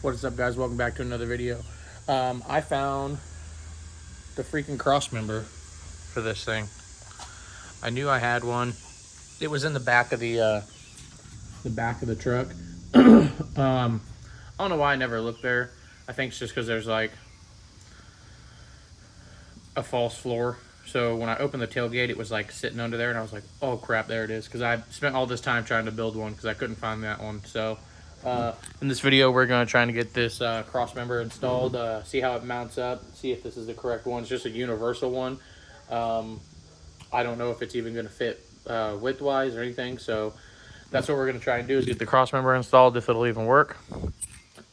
What is up, guys? Welcome back to another video. I found the freaking cross member for this thing. I knew I had one. It was in the back of the truck. I don't know why I never looked there. I think it's just because there's like a false floor. So when I opened the tailgate, it was like sitting under there, and I was like, "Oh crap, there it is!" Because I spent all this time trying to build one because I couldn't find that one. So in this video, we're going to try and get this cross member installed, see how it mounts up, see if this is the correct one. It's just a universal one. I don't know if it's even going to fit width-wise or anything, so that's what we're going to try and do, is get the cross member installed, if it'll even work.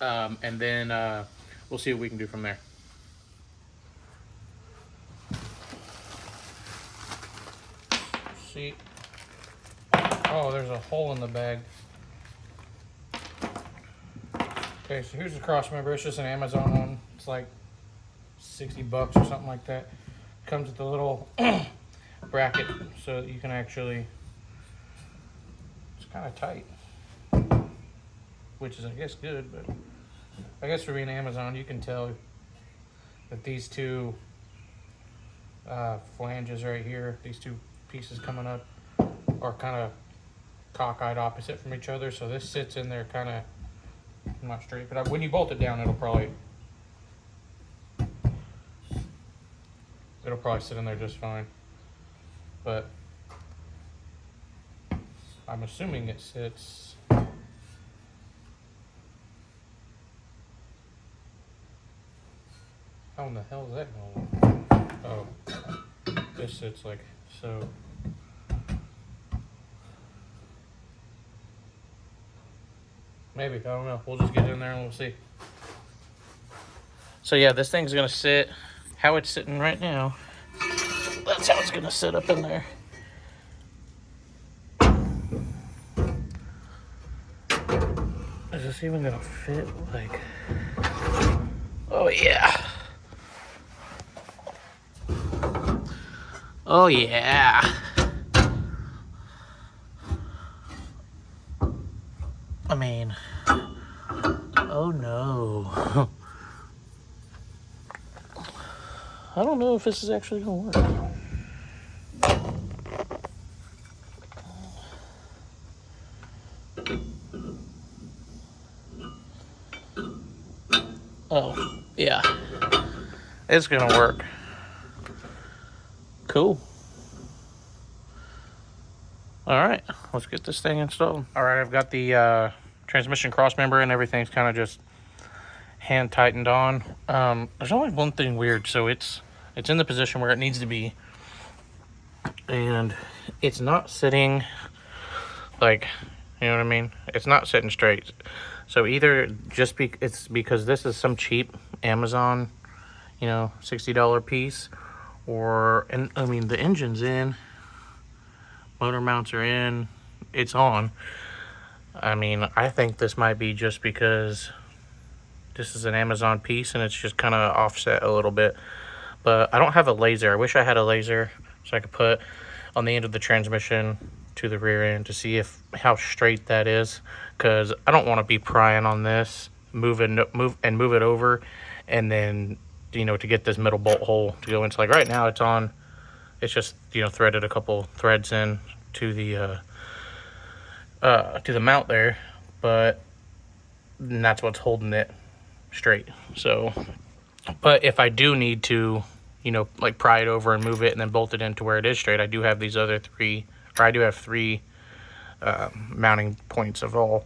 And then we'll see what we can do from there. See, oh, there's a hole in the bag. Okay, so here's the cross member. It's just an Amazon one. It's like 60 bucks or something like that. Comes with a little bracket so that you can actually, it's kind of tight, which is, I guess, good, but I guess for being Amazon, you can tell that these two flanges right here, these two pieces coming up, are kind of cockeyed opposite from each other, so this sits in there kind of not straight, but when you bolt it down, it'll probably sit in there just fine. But I'm assuming it sits how in the hell is that going? Oh, this sits like so. Maybe, I don't know. We'll just get in there and we'll see. So yeah, this thing's gonna sit how it's sitting right now. That's how it's gonna sit up in there. Is this even gonna fit? Like, oh yeah. Oh yeah. I mean, oh no. I don't know if this is actually gonna work. Oh, yeah. It's gonna work. Cool. All right, let's get this thing installed. All right, I've got the transmission cross member and everything's kind of just hand tightened on. There's only one thing weird. So it's in the position where it needs to be, and it's not sitting like, you know what I mean? It's not sitting straight. So either it's because this is some cheap Amazon, you know, $60 piece, or, and I mean, the engine's in, motor mounts are in, it's on. I mean, I think this might be just because this is an Amazon piece and it's just kind of offset a little bit. But I don't have a laser. I wish I had a laser so I could put on the end of the transmission to the rear end to see how straight that is, because I don't want to be prying on this, move it over, and then, you know, to get this middle bolt hole to go into. Like right now it's on, it's just, you know, threaded a couple threads in to the mount there, but that's what's holding it straight. So, but if I do need to, you know, like pry it over and move it and then bolt it into where it is straight, I do have these other three, or I do have three mounting points of all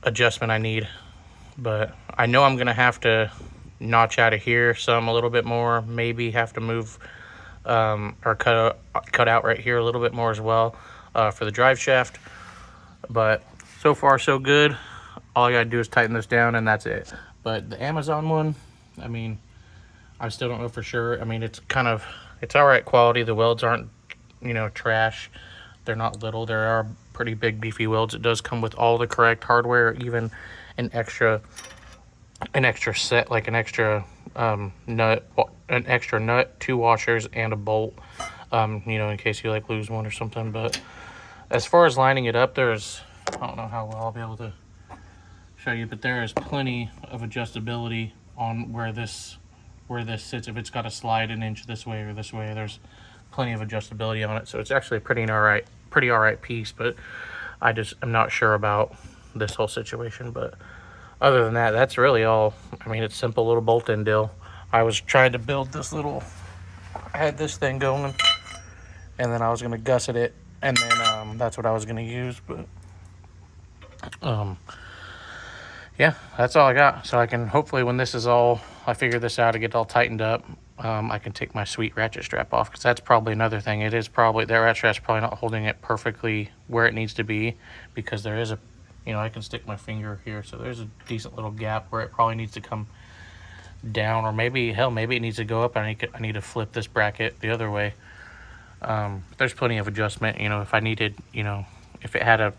adjustment I need. But I know I'm gonna have to notch out of here some a little bit more, maybe have to move or cut out right here a little bit more as well for the drive shaft. But so far so good. All I gotta do is tighten this down and that's it. But the Amazon one, I mean, I still don't know for sure. I mean, it's all right quality. The welds aren't, you know, trash. They're not little. There are pretty big beefy welds. It does come with all the correct hardware, even an extra set, like an extra nut, 2 washers, and a bolt, you know, in case you like lose one or something. But as far as lining it up, I don't know how well I'll be able to show you, but there is plenty of adjustability on where this sits. If it's got to slide an inch this way or this way, there's plenty of adjustability on it. So it's actually a pretty all right piece, but I just am not sure about this whole situation. But other than that, that's really all. I mean, it's simple little bolt-in deal. I was trying to build this little, I had this thing going, and then I was gonna gusset it, and then that's what I was gonna use. But yeah, that's all I got. So I can hopefully, when this is all, I figure this out, to get it all tightened up, I can take my sweet ratchet strap off, because that's probably another thing. It is probably, that ratchet strap's probably not holding it perfectly where it needs to be, because there is a, you know, I can stick my finger here, so there's a decent little gap where it probably needs to come down, or maybe, hell, maybe it needs to go up, and I need to flip this bracket the other way. There's plenty of adjustment, you know, if I needed, you know, if it had a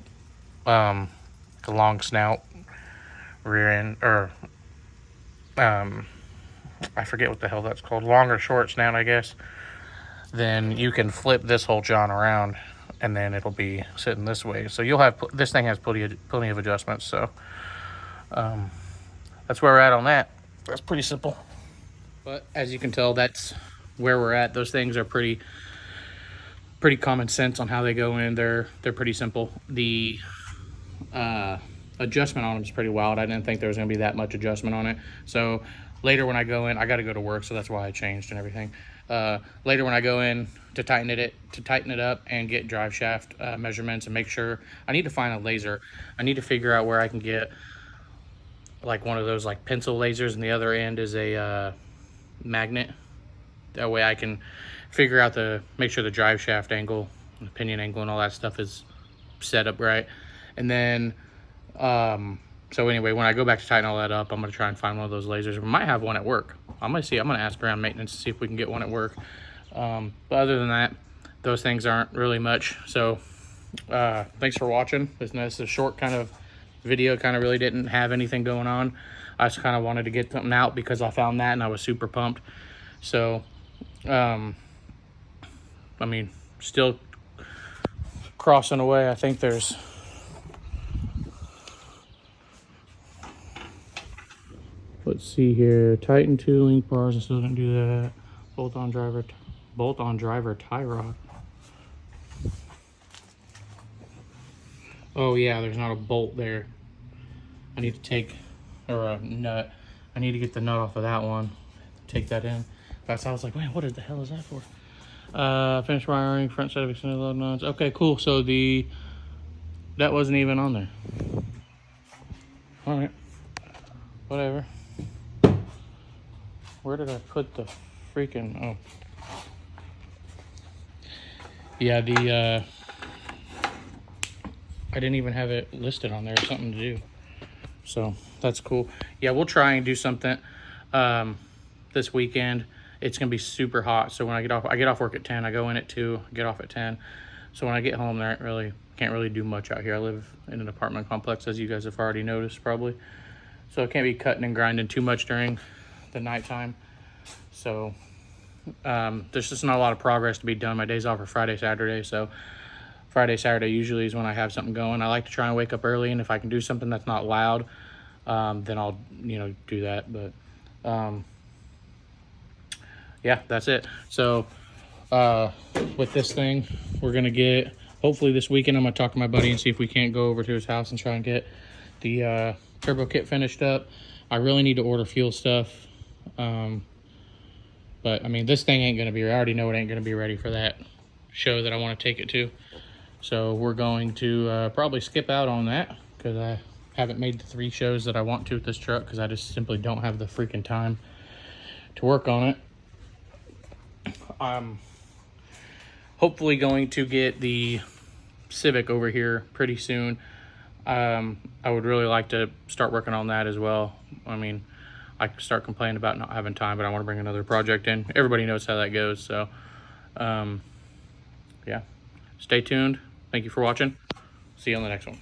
long snout, rear end, or I forget what the hell that's called, long or short snout, I guess, then you can flip this whole John around, and then it'll be sitting this way. So you'll have, this thing has plenty of adjustments. So that's where we're at on that. That's pretty simple. But as you can tell, that's where we're at. Those things are pretty common sense on how they go in. They're pretty simple. The adjustment on them is pretty wild. I didn't think there was going to be that much adjustment on it. So later when I go in, I got to go to work, so that's why I changed and everything. Later when I go in to tighten it up and get drive shaft measurements and make sure, I need to find a laser. I need to figure out where I can get like one of those like pencil lasers, and the other end is a magnet. That way I can figure out make sure the drive shaft angle, the pinion angle, and all that stuff is set up right. And then so anyway, when I go back to tighten all that up, I'm going to try and find one of those lasers. We might have one at work. I'm going to ask around maintenance to see if we can get one at work. But other than that, those things aren't really much. So thanks for watching. This is a short kind of video, kind of really didn't have anything going on. I just kind of wanted to get something out because I found that and I was super pumped. So, I mean, still crossing away. I think there's, let's see here, tighten 2 link bars. I still didn't do that. Bolt on driver tie rod. Oh yeah, there's not a bolt there. I need to take, or a nut. I need to get the nut off of that one. Take that in. That's, I was like, man, what the hell is that for? Finish wiring, front set of extended load nuts. Okay, cool. So that wasn't even on there. All right, whatever. Where did I put the freaking, oh. Yeah, I didn't even have it listed on there, something to do. So that's cool. Yeah, we'll try and do something this weekend. It's gonna be super hot. So when I get off work at 10, I go in at 2, get off at 10. So when I get home, can't really do much out here. I live in an apartment complex, as you guys have already noticed probably. So I can't be cutting and grinding too much during the nighttime. So there's just not a lot of progress to be done. My days off are Friday, Saturday. So Friday, Saturday usually is when I have something going. I like to try and wake up early, and if I can do something that's not loud, then I'll, do that. But yeah, that's it. So with this thing, we're gonna get, hopefully this weekend, I'm gonna talk to my buddy and see if we can't go over to his house and try and get the turbo kit finished up. I really need to order fuel stuff. But I mean, this thing ain't gonna be, I already know it ain't gonna be ready for that show that I want to take it to. So we're going to probably skip out on that, because I haven't made the 3 shows that I want to with this truck, because I just simply don't have the freaking time to work on it. I'm hopefully going to get the Civic over here pretty soon. I would really like to start working on that as well. I mean, I can start complaining about not having time, but I want to bring another project in. Everybody knows how that goes. So yeah, stay tuned. Thank you for watching. See you on the next one.